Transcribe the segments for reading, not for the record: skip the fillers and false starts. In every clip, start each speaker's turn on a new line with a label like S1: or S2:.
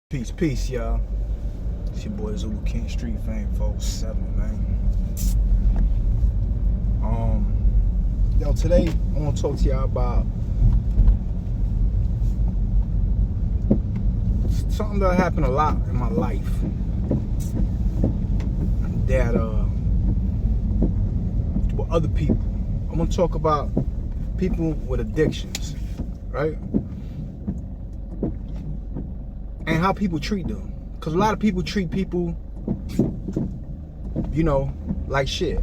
S1: Peace, y'all. It's your boy Zulu King Street Fame 47, man. Today I want to talk to y'all about something that happened a lot in my life. That with other people. I'm gonna talk about people with addictions, right? And how people treat them. Because a lot of people treat people, like shit.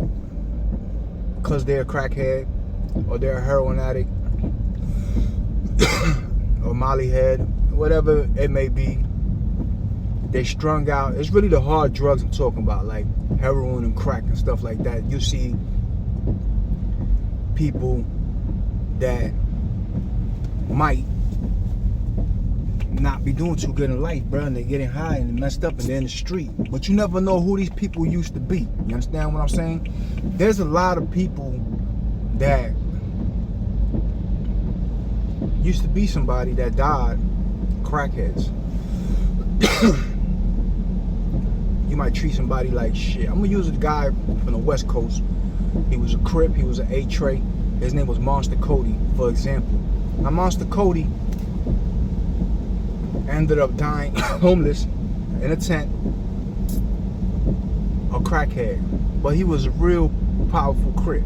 S1: Because they're a crackhead, or they're a heroin addict, or molly head, whatever it may be. They strung out. It's really the hard drugs I'm talking about, like heroin and crack and stuff like that. You see people that might not be doing too good in life, bro, and they're getting high and messed up and they're in the street. But you never know who these people used to be. You understand what I'm saying? There's a lot of people that used to be somebody that died crackheads. You might treat somebody like shit. I'm gonna use a guy from the West Coast. He was a Crip, he was an A-Tray. His name was Monster Cody, for example. Now Monster Cody ended up dying homeless in a tent, a crackhead. But he was a real powerful Crip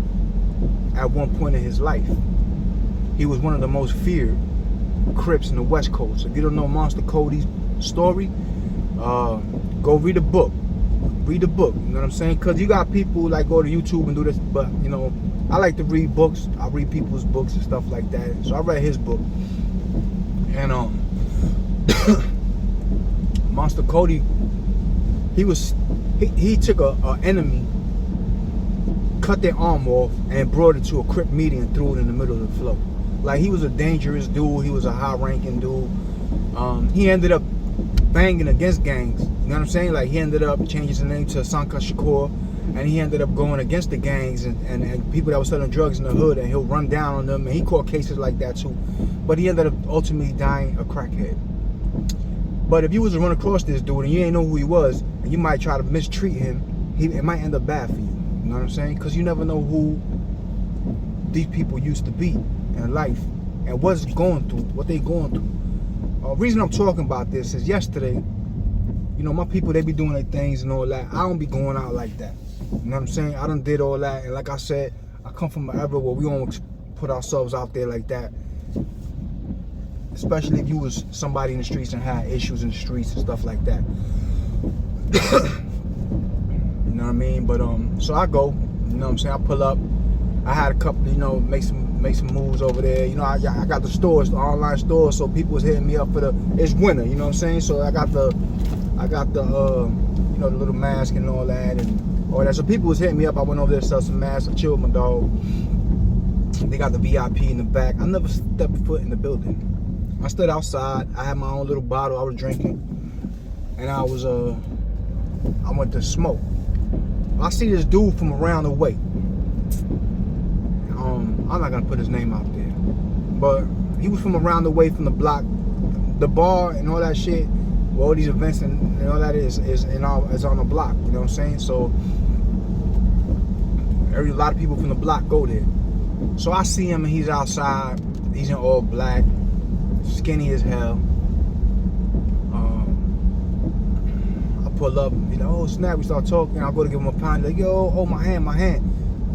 S1: at one point in his life. He was one of the most feared Crips in the West Coast. If you don't know Monster Cody's story, go read a book. Read the book, you know what I'm saying? Because you got people like go to YouTube and do this, but I like to read books. I read people's books and stuff like that. So I read his book. And Monster Cody, he took a enemy, cut their arm off, and brought it to a Crip meeting and threw it in the middle of the floor. Like, he was a dangerous dude. He was a high-ranking dude. He ended up banging against gangs. You know what I'm saying? Like, he ended up changing his name to Sanka Shakur, and he ended up going against the gangs and people that were selling drugs in the hood, and he'll run down on them, and he caught cases like that too. But he ended up ultimately dying a crackhead. But if you was to run across this dude and you ain't know who he was, and you might try to mistreat him, it might end up bad for you. You know what I'm saying? Because you never know who these people used to be in life and what they going through. The reason I'm talking about this is yesterday, my people, they be doing their things and all that. I don't be going out like that. You know what I'm saying? I done did all that, and like I said, I come from an era where we don't put ourselves out there like that. Especially if you was somebody in the streets and had issues in the streets and stuff like that. You know what I mean? But so I go, you know what I'm saying? I pull up. I had a couple, make some moves over there. I got the stores, the online stores, so people was hitting me up for it's winter, you know what I'm saying? So I got the the little mask and all that and all that. So people was hitting me up. I went over there to sell some masks. I chilled with my dog. They got the VIP in the back. I never stepped foot in the building. I stood outside. I had my own little bottle I was drinking, and I went to smoke. I see this dude from around the way. I'm not gonna put his name out there, but he was from around the way from the block, the bar and all that shit. All these events and all that is on the block. You know what I'm saying? So a lot of people from the block go there. So I see him and he's outside. He's in all black, skinny as hell. I pull up, oh snap, we start talking. I go to give him a pound, like, yo, oh my hand.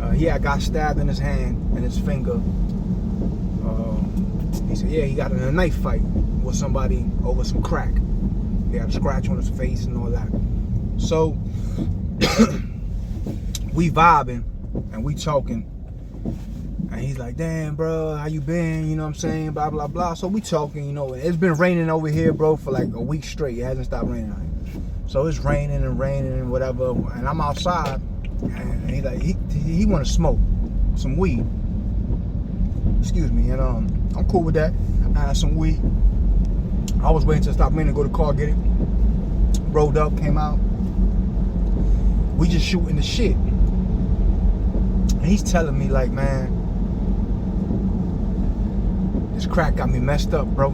S1: I got stabbed in his hand and his finger. He said, yeah, he got in a knife fight with somebody over some crack. He had a scratch on his face and all that. So we vibing and we talking. And he's like, damn, bro, how you been? You know what I'm saying? Blah, blah, blah. So we talking, It's been raining over here, bro, for like a week straight. It hasn't stopped raining. So it's raining and whatever. And I'm outside. And he's like, he want to smoke some weed. Excuse me. And I'm cool with that. I had some weed. I was waiting to stop raining to go to the car, get it. Rolled up, came out. We just shooting the shit. And he's telling me like, man, this crack got me messed up, bro.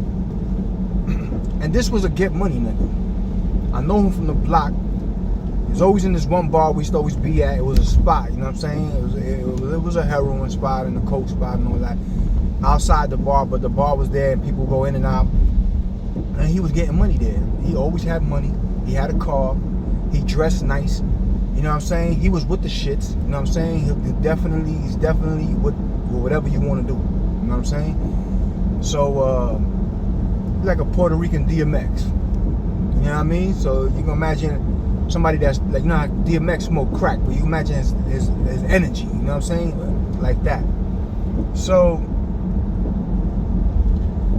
S1: And this was a get money nigga. I know him from the block. He was always in this one bar we used to always be at. It was a spot, you know what I'm saying? It was a heroin spot and a coke spot and all that. Outside the bar, but the bar was there and people go in and out. And he was getting money there. He always had money. He had a car. He dressed nice. You know what I'm saying? He was with the shits. You know what I'm saying? He's definitely with whatever you want to do. You know what I'm saying? So, like a Puerto Rican DMX. You know what I mean? So you can imagine somebody that's like, you know how DMX smoke crack, but you can imagine his energy. You know what I'm saying? Like that. So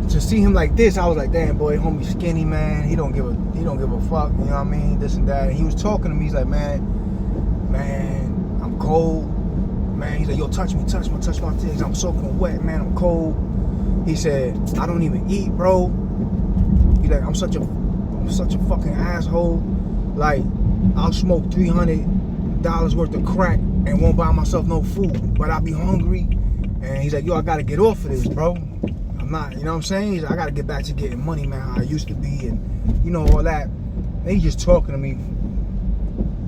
S1: to see him like this, I was like, damn boy, homie skinny, man. He don't give a fuck. You know what I mean? This and that. And he was talking to me. He's like, man, I'm cold. Man, he's like, yo, touch my things. I'm soaking wet, man. I'm cold. He said, I don't even eat, bro. He's like, I'm such a fucking asshole. Like, I'll smoke $300 worth of crack and won't buy myself no food, but I'll be hungry. And he's like, yo, I gotta get off of this, bro. I'm not, you know what I'm saying? He's like, I gotta get back to getting money, man, how I used to be, and you know, all that. And he's just talking to me.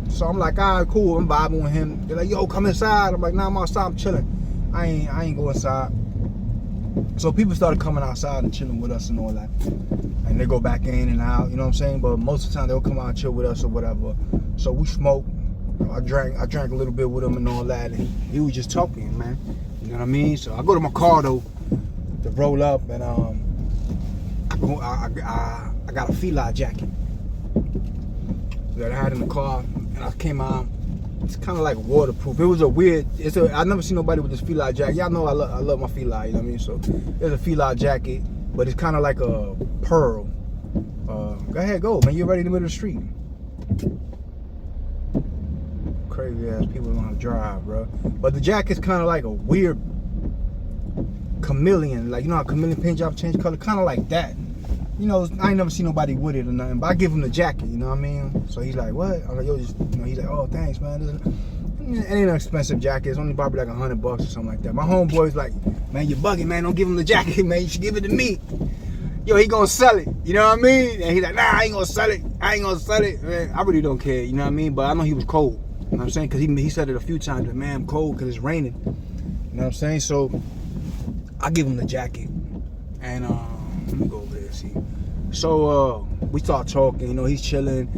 S1: So I'm like, all right, cool. I'm vibing with him. They're like, yo, come inside. I'm like, nah, I'm outside. I'm chilling. I ain't go inside. So people started coming outside and chilling with us and all that. And they go back in and out, you know what I'm saying? But most of the time they'll come out and chill with us or whatever. So we smoked. I drank a little bit with him and all that. And he was just talking, man. You know what I mean? So I go to my car though to roll up, and I got a fila jacket that I had in the car, and I came out. It's kind of like waterproof. It was I never seen nobody with this fila jacket. Y'all know I love my fila, you know what I mean? So there's a fila jacket, but it's kind of like a pearl. Go ahead, go, man. You're right in the middle of the street. Crazy ass people don't know how to drive, bro. But the jacket's kind of like a weird chameleon. Like, you know how chameleon paint job change color? Kind of like that. You know, I ain't never seen nobody with it or nothing, but I give him the jacket, you know what I mean? So he's like, what? I'm like, yo, just, you know, he's like, oh, thanks, man. It ain't an expensive jacket. It's only probably like $100 or something like that. My homeboy's like, man, you're bugging, man. Don't give him the jacket, man. You should give it to me. Yo, he gonna sell it, you know what I mean? And he's like, nah, I ain't gonna sell it. Man, I really don't care, you know what I mean? But I know he was cold, you know what I'm saying? Because he said it a few times, like, man, I'm cold because it's raining, you know what I'm saying? So I give him the jacket, and let me go over there and see. So we start talking, you know, he's chilling.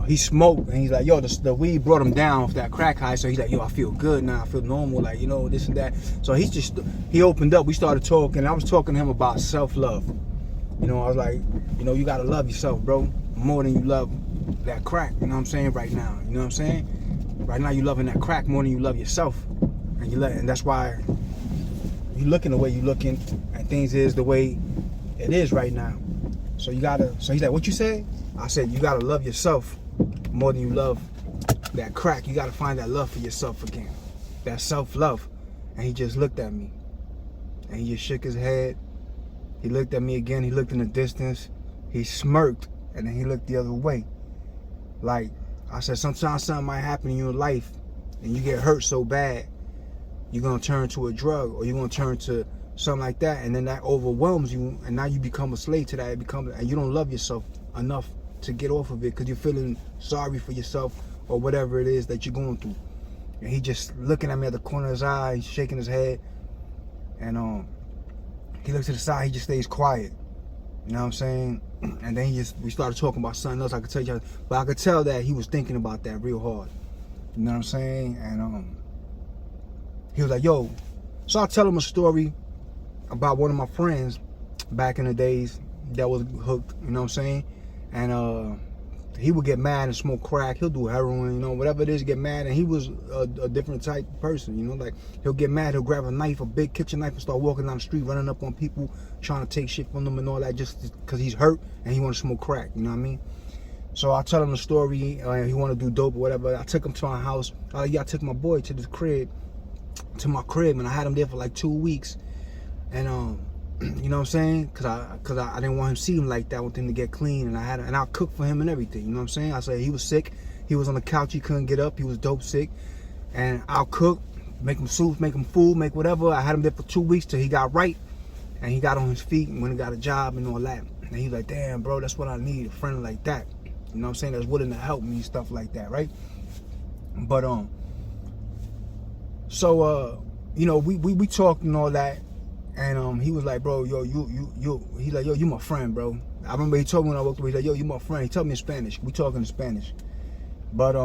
S1: He smoked, and he's like, yo, the weed brought him down off that crack high. So he's like, yo, I feel good now. I feel normal, like, you know, this and that. So he opened up. We started talking. I was talking to him about self-love. You know, I was like, you know, you got to love yourself, bro, more than you love that crack. You know what I'm saying? Right now. You know what I'm saying? Right now, you loving that crack more than you love yourself. And that's why you looking the way you looking, and things is the way it is right now. So he's like, what you say? I said, you gotta love yourself more than you love that crack. You gotta find that love for yourself again. That self-love. And he just looked at me. And he just shook his head. He looked at me again. He looked in the distance. He smirked. And then he looked the other way. Like, I said, sometimes something might happen in your life and you get hurt so bad, you're gonna turn to a drug, or you're gonna turn to something like that, and then that overwhelms you, and now you become a slave to that. And you don't love yourself enough to get off of it because you're feeling sorry for yourself or whatever it is that you're going through. And he just looking at me at the corner of his eye, shaking his head, and he looks to the side. He just stays quiet. You know what I'm saying? And then we started talking about something else. I could tell you, but I could tell that he was thinking about that real hard. You know what I'm saying? And he was like, yo. So I tell him a story about one of my friends back in the days that was hooked, you know what I'm saying? And he would get mad and smoke crack. He'll do heroin, you know, whatever it is, get mad. And he was a different type of person, you know, like he'll get mad, he'll grab a knife, a big kitchen knife, and start walking down the street, running up on people, trying to take shit from them and all that, just because he's hurt and he want to smoke crack, you know what I mean? So I tell him the story, he want to do dope or whatever. I took him to my house. I took my boy to my crib, and I had him there for like 2 weeks. And you know what I'm saying? Cause I didn't want him to see him like that. I want him to get clean, and I cooked for him and everything. You know what I'm saying? I said he was sick. He was on the couch. He couldn't get up. He was dope sick, and I'll cook, make him soup, make him food, make whatever. I had him there for 2 weeks till he got right, and he got on his feet and went and got a job and all that. And he's like, damn, bro, that's what I need, a friend like that. You know what I'm saying? That's willing to help me, stuff like that, right? But so you know, we talked and all that, and he was like, bro, yo, he's like, yo, you my friend, bro. I remember he told me when I walked away, he's like, yo, you my friend. He told me in Spanish. We talking in Spanish. But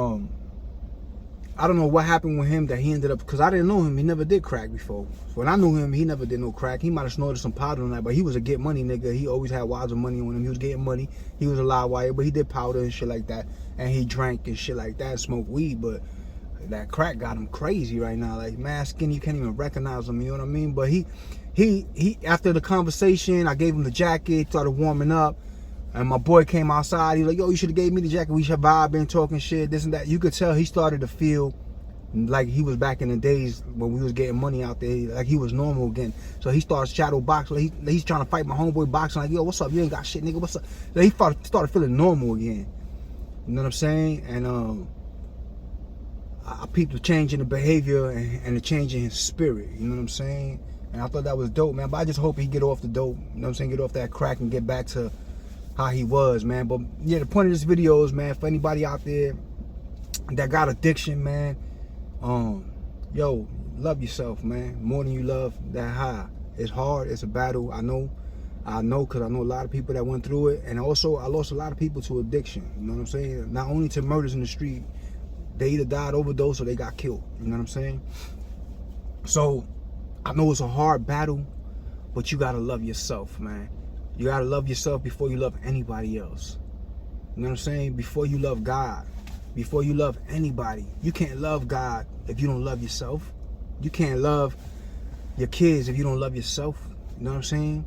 S1: I don't know what happened with him that he ended up, because I didn't know him. He never did crack before. When I knew him, he never did no crack. He might have snorted some powder on that, but he was a get money nigga. He always had wads of money on him. He was getting money. He was a live wire, but he did powder and shit like that. And he drank and shit like that, smoked weed, but that crack got him crazy right now. Like, man, skinny, you can't even recognize him, you know what I mean? But he after the conversation, I gave him the jacket, started warming up. And my boy came outside. He was like, yo, you should have gave me the jacket. We should have been talking shit, this and that. You could tell he started to feel like he was back in the days when we was getting money out there. Like he was normal again. So he starts shadow boxing. Like he's trying to fight my homeboy boxing. Like, yo, what's up? You ain't got shit, nigga. What's up? So he started feeling normal again. You know what I'm saying? And I peeped the change in the behavior and the change in his spirit. You know what I'm saying? And I thought that was dope, man. But I just hope he get off the dope. You know what I'm saying? Get off that crack and get back to how he was, man. But yeah, the point of this video is, man, for anybody out there that got addiction, man, yo, love yourself, man, more than you love that high. It's hard, it's a battle. I know, because I know a lot of people that went through it. And also, I lost a lot of people to addiction. You know what I'm saying? Not only to murders in the street, they either died overdose or they got killed. You know what I'm saying? So I know it's a hard battle, but you gotta love yourself, man. You gotta love yourself before you love anybody else. You know what I'm saying? Before you love God, before you love anybody. You can't love God if you don't love yourself. You can't love your kids if you don't love yourself. You know what I'm saying?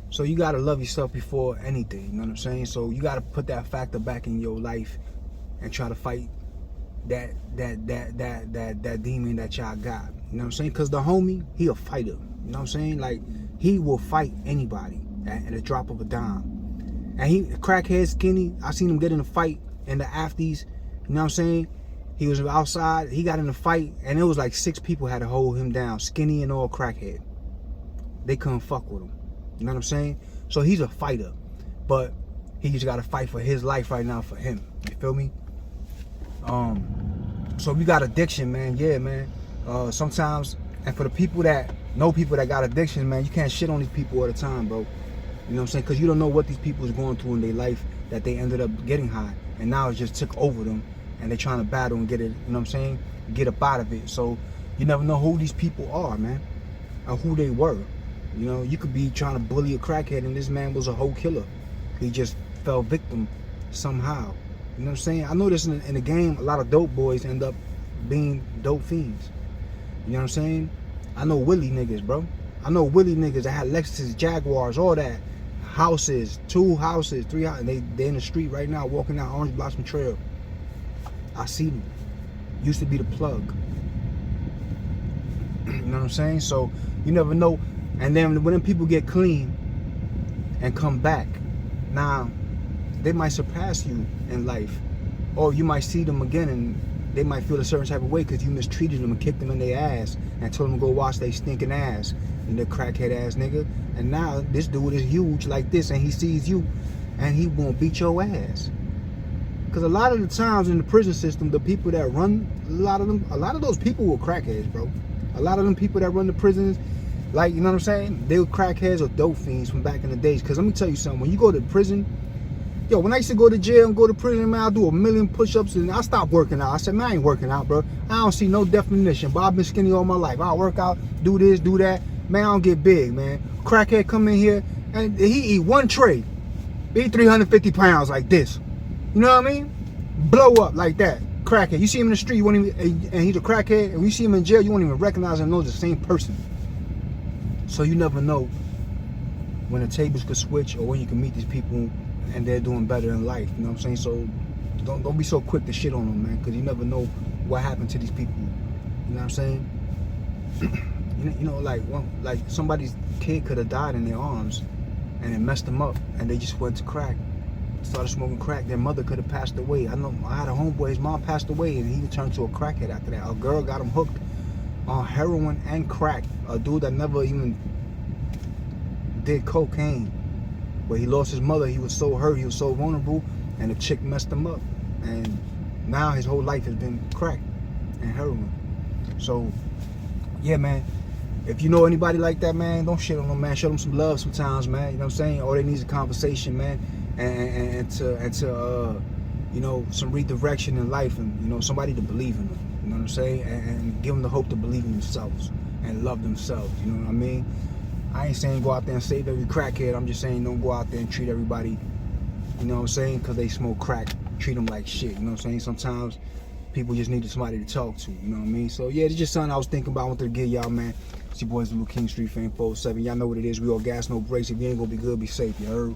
S1: So you gotta love yourself before anything. You know what I'm saying? So you gotta put that factor back in your life and try to fight that demon that y'all got. You know what I'm saying? Because the homie, he a fighter. You know what I'm saying? Like, he will fight anybody at a drop of a dime. And he, crackhead skinny, I seen him get in a fight in the afties. You know what I'm saying? He was outside, he got in a fight, and it was like 6 people had to hold him down, skinny and all crackhead. They couldn't fuck with him. You know what I'm saying? So he's a fighter, but he just got to fight for his life right now, for him. You feel me? So we got addiction, man. Yeah, man. Sometimes, and for the people that know people that got addiction, man, you can't shit on these people all the time, bro. You know what I'm saying? Because you don't know what these people is going through in their life that they ended up getting high, and now it just took over them, and they're trying to battle and get it, you know what I'm saying, get up out of it. So you never know who these people are, man, or who they were. You know, you could be trying to bully a crackhead, and this man was a whole killer. He just fell victim somehow. You know what I'm saying? I know this in the game, a lot of dope boys end up being dope fiends. You know what I'm saying? I know Willie niggas, bro. I know Willie niggas that had Lexuses, Jaguars, all that. Houses, 2 houses, 3 houses. And they in the street right now walking down Orange Blossom Trail. I see them. Used to be the plug. You know what I'm saying? So you never know. And then when them people get clean and come back, now they might surpass you in life. Or you might see them again and they might feel a certain type of way because you mistreated them and kicked them in their ass and told them to go wash their stinking ass, and the crackhead ass nigga. And now this dude is huge like this, and he sees you and he won't beat your ass. Because a lot of the times in the prison system, the people that run, a lot of those people were crackheads, bro. A lot of them people that run the prisons, like, you know what I'm saying? They were crackheads or dope fiends from back in the days. Because let me tell you something, when you go to prison, yo, when I used to go to jail and go to prison, man, I do 1,000,000 push-ups and I stopped working out. I said, man, I ain't working out, bro. I don't see no definition, but I've been skinny all my life. I work out, do this, do that. Man, I don't get big, man. Crackhead come in here and he eat 1 tray. He eat 350 pounds like this. You know what I mean? Blow up like that. Crackhead. You see him in the street, you won't even, and he's a crackhead, and when you see him in jail, you won't even recognize him, know it's the same person. So you never know when the tables could switch or when you can meet these people and they're doing better in life. You know what I'm saying? So don't be so quick to shit on them, man, because you never know what happened to these people. You know what I'm saying? you know, like somebody's kid could have died in their arms and it messed them up, and they just went to crack, started smoking crack. Their mother could have passed away. I know I had a homeboy, his mom passed away, and he turned to a crackhead after that. A girl got him hooked on heroin and crack. A dude that never even did cocaine But he lost his mother. He was so hurt. He was so vulnerable, and the chick messed him up. And now his whole life has been crack and heroin. So, yeah, man. If you know anybody like that, man, don't shit on them, man. Show them some love sometimes, man. You know what I'm saying? All they need is a conversation, man, and to you know, some redirection in life, and you know, somebody to believe in them. You know what I'm saying? And give them the hope to believe in themselves and love themselves. You know what I mean? I ain't saying go out there and save every crackhead. I'm just saying don't go out there and treat everybody, you know what I'm saying, because they smoke crack. Treat them like shit. You know what I'm saying? Sometimes people just need somebody to talk to. You know what I mean? So yeah, it's just something I was thinking about. I wanted to give y'all, man. It's your boy Zulu King Street Fame 407. Y'all know what it is. We all gas, no brakes. If you ain't gonna be good, be safe. You heard?